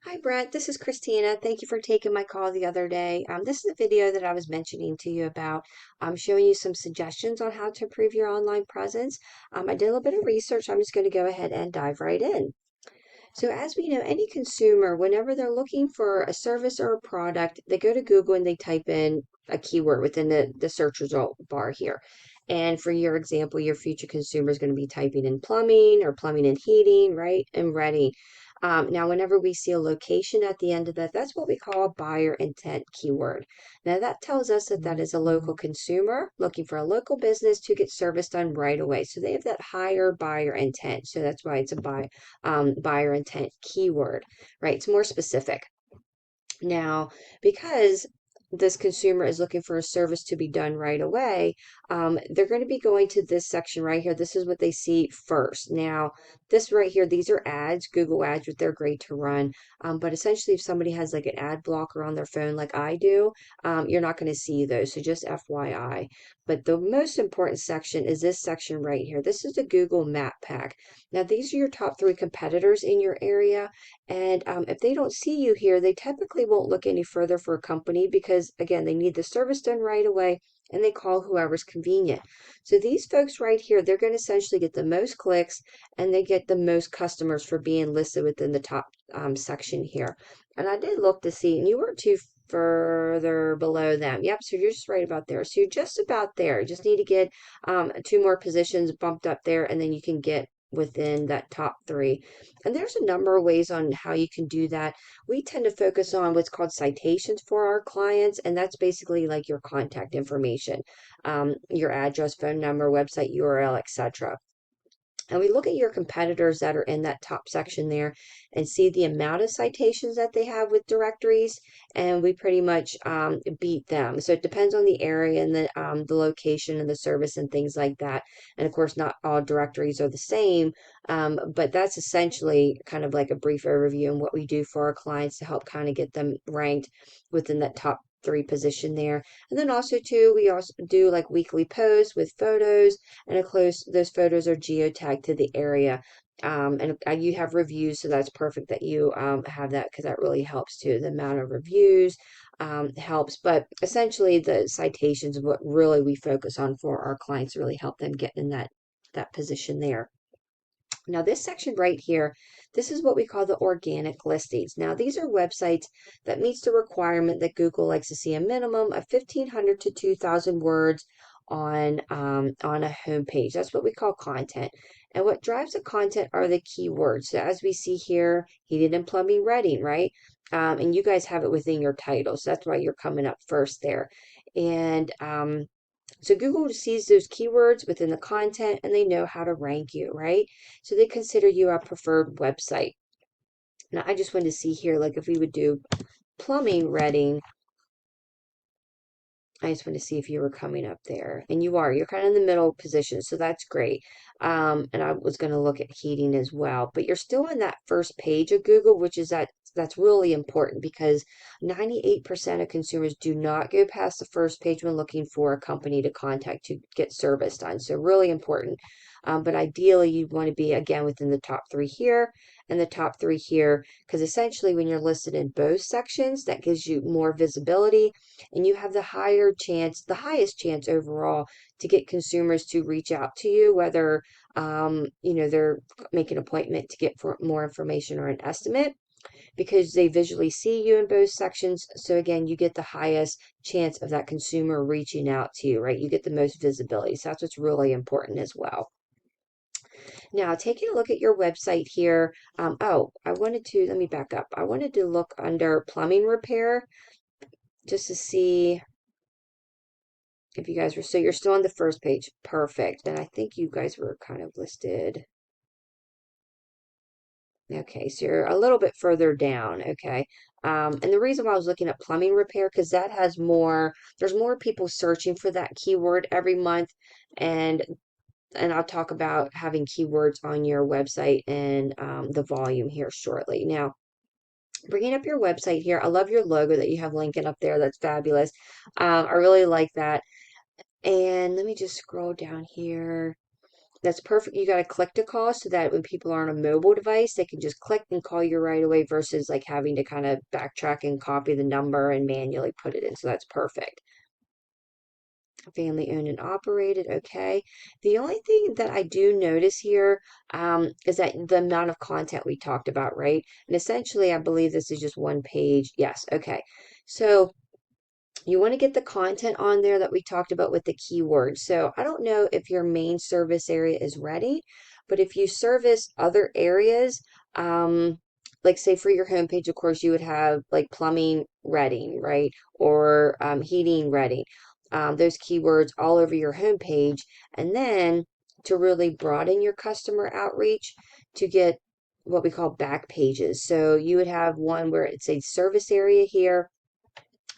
Hi Brent, this is Christina. Thank you for taking my call the other day. This is a video that I was mentioning to you about showing you some suggestions on how to improve your online presence. I did a little bit of research. I'm just going to go ahead and dive right in. So as we know, any consumer, whenever they're looking for a service or a product, they go to Google and they type in a keyword within the search result bar here. And for your example, your future consumer is going to be typing in plumbing or plumbing and heating, right? And ready. Now, whenever we see a location at the end of that, that's what we call a buyer intent keyword. Now, that tells us that that is a local consumer looking for a local business to get service done right away. So they have that higher buyer intent. So that's why it's a buyer intent keyword, right? It's more specific. Now, because this consumer is looking for a service to be done right away, they're going to be going to this section right here. This is what they see first. Now, this right here, these are ads, Google ads, but they're great to run. But essentially, if somebody has like an ad blocker on their phone like I do, you're not going to see those. So just FYI. But the most important section is this section right here. This is the Google Map Pack. Now, these are your top three competitors in your area. And if they don't see you here, they typically won't look any further for a company because, again, they need the service done right away and they call whoever's convenient. So these folks right here, they're going to essentially get the most clicks and they get the most customers for being listed within the top section here. And I did look to see, and you weren't too further below them. Yep, so you're just right about there. So you're just about there. You just need to get two more positions bumped up there, and then you can get within that top three. And there's a number of ways on how you can do that. We tend to focus on what's called citations for our clients, and that's basically like your contact information, your address, phone number, website URL, etc. And we look at your competitors that are in that top section there and see the amount of citations that they have with directories, and we pretty much beat them. So it depends on the area and the location and the service and things like that. And of course, not all directories are the same, but that's essentially kind of like a brief overview and what we do for our clients to help kind of get them ranked within that top three position there. And then also too, we also do like weekly posts with photos, and of course those photos are geotagged to the area. And you have reviews, so that's perfect that you have that because that really helps too. The amount of reviews helps, but essentially the citations of what really we focus on for our clients really help them get in that position there. Now, this section right here, this is what we call the organic listings. Now, these are websites that meets the requirement that Google likes to see a minimum of 1,500 to 2,000 words on a homepage. That's what we call content. And what drives the content are the keywords. So as we see here, heated and plumbing ready, right? And you guys have it within your title. So that's why you're coming up first there. And so Google sees those keywords within the content and they know how to rank you, right? So they consider you a preferred website. Now, I just wanted to see here, like if we would do plumbing Reading, I just want to see if you were coming up there. And you are. You're kind of in the middle position, so that's great. And I was going to look at heating as well. But you're still on that first page of Google, which is that's really important because 98% of consumers do not go past the first page when looking for a company to contact to get service done. So really important. But ideally, you want to be, again, within the top three here and the top three here, because essentially when you're listed in both sections, that gives you more visibility and you have the highest chance overall to get consumers to reach out to you, whether they're making an appointment to get for more information or an estimate because they visually see you in both sections. So again, you get the highest chance of that consumer reaching out to you, right? You get the most visibility. So that's what's really important as well. Now, taking a look at your website here. Let me back up. I wanted to look under plumbing repair just to see if you guys were, so you're still on the first page. Perfect. And I think you guys were kind of listed. Okay, so you're a little bit further down. Okay. And the reason why I was looking at plumbing repair, because that has there's more people searching for that keyword every month. And I'll talk about having keywords on your website and the volume here shortly. Now, bringing up your website here, I love your logo that you have Lincoln up there. That's fabulous. I really like that. And let me just scroll down here. that's perfect. You got to click to call so that when people are on a mobile device, they can just click and call you right away versus like having to kind of backtrack and copy the number and manually put it in. So that's perfect. Family owned and operated. Okay. The only thing that I do notice here is that the amount of content we talked about, right? And essentially, I believe this is just one page. Yes. Okay. So you want to get the content on there that we talked about with the keywords. So I don't know if your main service area is ready, but if you service other areas, like say for your homepage, of course, you would have like plumbing ready, right? Or heating ready. Those keywords all over your homepage. And then to really broaden your customer outreach, to get what we call back pages. So you would have one where it's a service area here,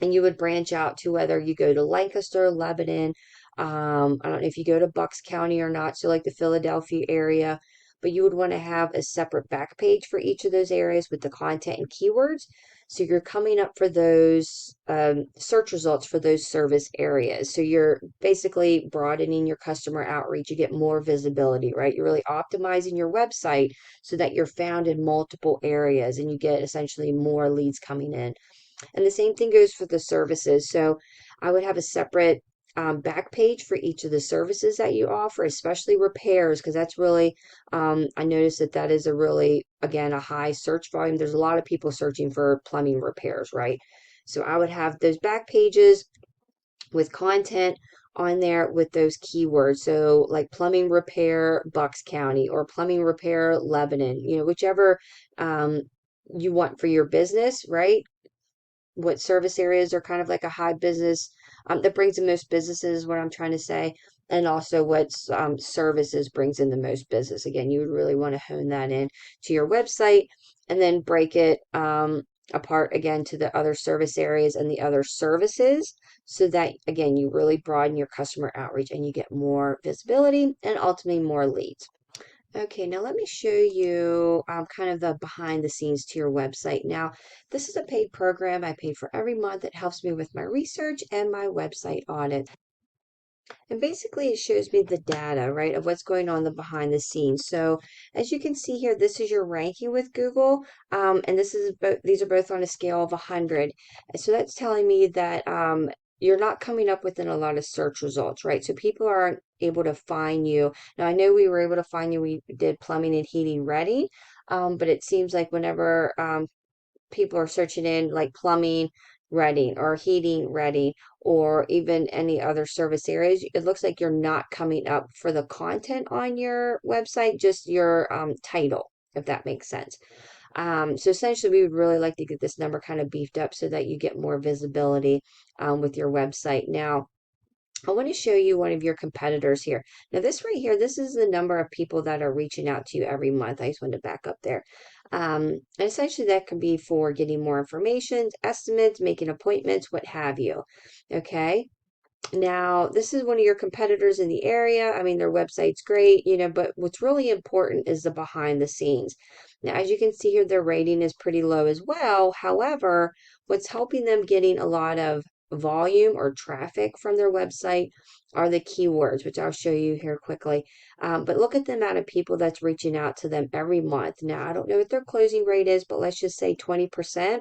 and you would branch out to whether you go to Lancaster, Lebanon. I don't know if you go to Bucks County or not, so like the Philadelphia area, but you would want to have a separate back page for each of those areas with the content and keywords. So you're coming up for those search results for those service areas. So you're basically broadening your customer outreach. You get more visibility, right? You're really optimizing your website so that you're found in multiple areas and you get essentially more leads coming in. And the same thing goes for the services. So I would have a separate back page for each of the services that you offer, especially repairs, because that's really, I noticed that that is a really, again, a high search volume. There's a lot of people searching for plumbing repairs, right? So I would have those back pages with content on there with those keywords. So like plumbing repair Bucks County or plumbing repair Lebanon, whichever you want for your business, right? What service areas are kind of like a high business that brings in most businesses is what I'm trying to say, and also what services brings in the most business. Again, you would really want to hone that in to your website and then break it apart again to the other service areas and the other services so that again you really broaden your customer outreach and you get more visibility and ultimately more leads. Okay, now let me show you kind of the behind the scenes to your website. Now, this is a paid program I pay for every month. It helps me with my research and my website audit. And basically, it shows me the data, right, of what's going on the behind the scenes. So, as you can see here, this is your ranking with Google, and this is these are both on a scale of 100. And so that's telling me that you're not coming up within a lot of search results, right? So people aren't able to find you. Now, I know we were able to find you. We did plumbing and heating ready, but it seems like whenever people are searching in like plumbing ready or heating ready or even any other service areas, it looks like you're not coming up for the content on your website, just your title, if that makes sense. So essentially, we would really like to get this number kind of beefed up so that you get more visibility with your website. Now, I want to show you one of your competitors here. Now, this right here, this is the number of people that are reaching out to you every month. I just wanted to back up there. And essentially, that can be for getting more information, estimates, making appointments, what have you. Okay. Now, this is one of your competitors in the area. I mean, their website's great, but what's really important is the behind the scenes. Now, as you can see here, their rating is pretty low as well. However, what's helping them getting a lot of volume or traffic from their website are the keywords, which I'll show you here quickly. But look at the amount of people that's reaching out to them every month. Now, I don't know what their closing rate is, but let's just say 20%.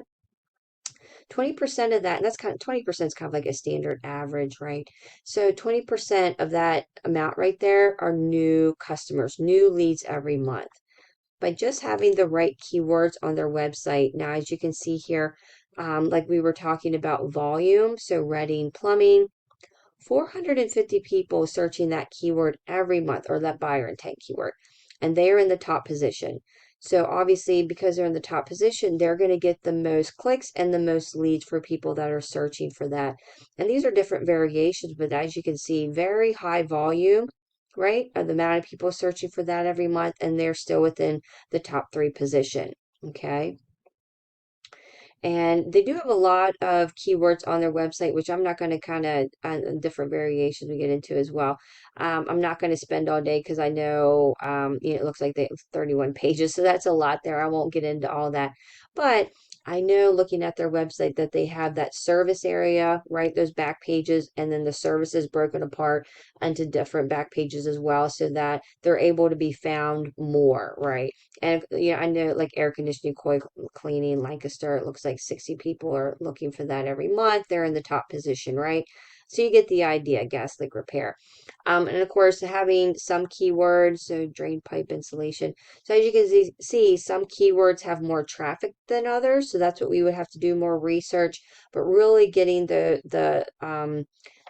20% of that, and that's kind of 20% is kind of like a standard average, right? So 20% of that amount right there are new customers, new leads every month. By just having the right keywords on their website. Now, as you can see here, like we were talking about volume, so Reading Plumbing, 450 people searching that keyword every month or that buyer intent keyword, and they are in the top position. So obviously, because they're in the top position, they're going to get the most clicks and the most leads for people that are searching for that. And these are different variations, but as you can see, very high volume, right? Of the amount of people searching for that every month, and they're still within the top 3 position. Okay. And they do have a lot of keywords on their website, which I'm not going to kind of, different variations we get into as well. I'm not going to spend all day because I know, it looks like they have 31 pages, so that's a lot there. I won't get into all that. But I know looking at their website that they have that service area, right? Those back pages, and then the services broken apart into different back pages as well, so that they're able to be found more, right? And I know like air conditioning, coil cleaning, Lancaster, it looks like 60 people are looking for that every month. They're in the top position, right? So you get the idea, gas leak repair. And of course, having some keywords, so drain pipe insulation. So as you can see, some keywords have more traffic than others. So that's what we would have to do more research, but really getting the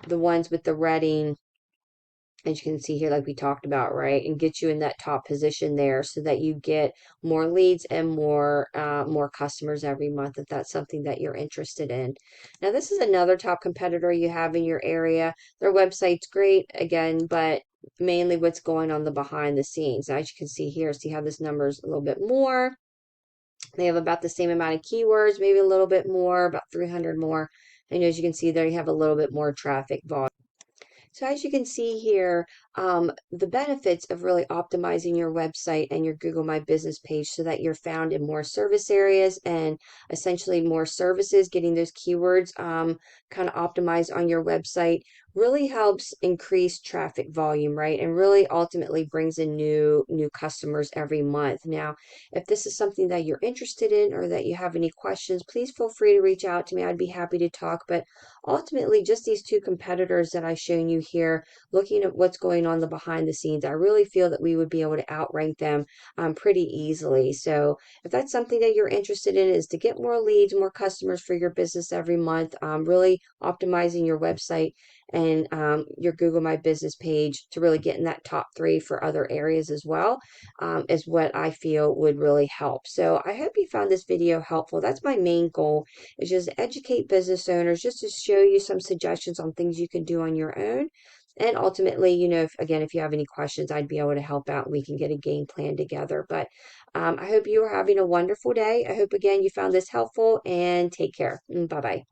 ones with the reading, as you can see here, like we talked about, right, and get you in that top position there so that you get more leads and more customers every month if that's something that you're interested in. Now, this is another top competitor you have in your area. Their website's great, again, but mainly what's going on the behind the scenes. As you can see here, see how this number is a little bit more. They have about the same amount of keywords, maybe a little bit more, about 300 more. And as you can see there, you have a little bit more traffic volume. So as you can see here, the benefits of really optimizing your website and your Google My Business page so that you're found in more service areas and essentially more services, getting those keywords kind of optimized on your website really helps increase traffic volume, right? And really ultimately brings in new customers every month. Now, if this is something that you're interested in or that you have any questions, please feel free to reach out to me. I'd be happy to talk. But ultimately, just these two competitors that I've shown you here, looking at what's going on the behind the scenes, I really feel that we would be able to outrank them pretty easily. So if that's something that you're interested in, is to get more leads, more customers for your business every month, really optimizing your website and your Google My Business page to really get in that top 3 for other areas as well, is what I feel would really help. So I hope you found this video helpful. That's my main goal, is just educate business owners, just to show you some suggestions on things you can do on your own. And ultimately, if you have any questions, I'd be able to help out. We can get a game plan together. But I hope you are having a wonderful day. I hope, again, you found this helpful, and take care. Bye-bye.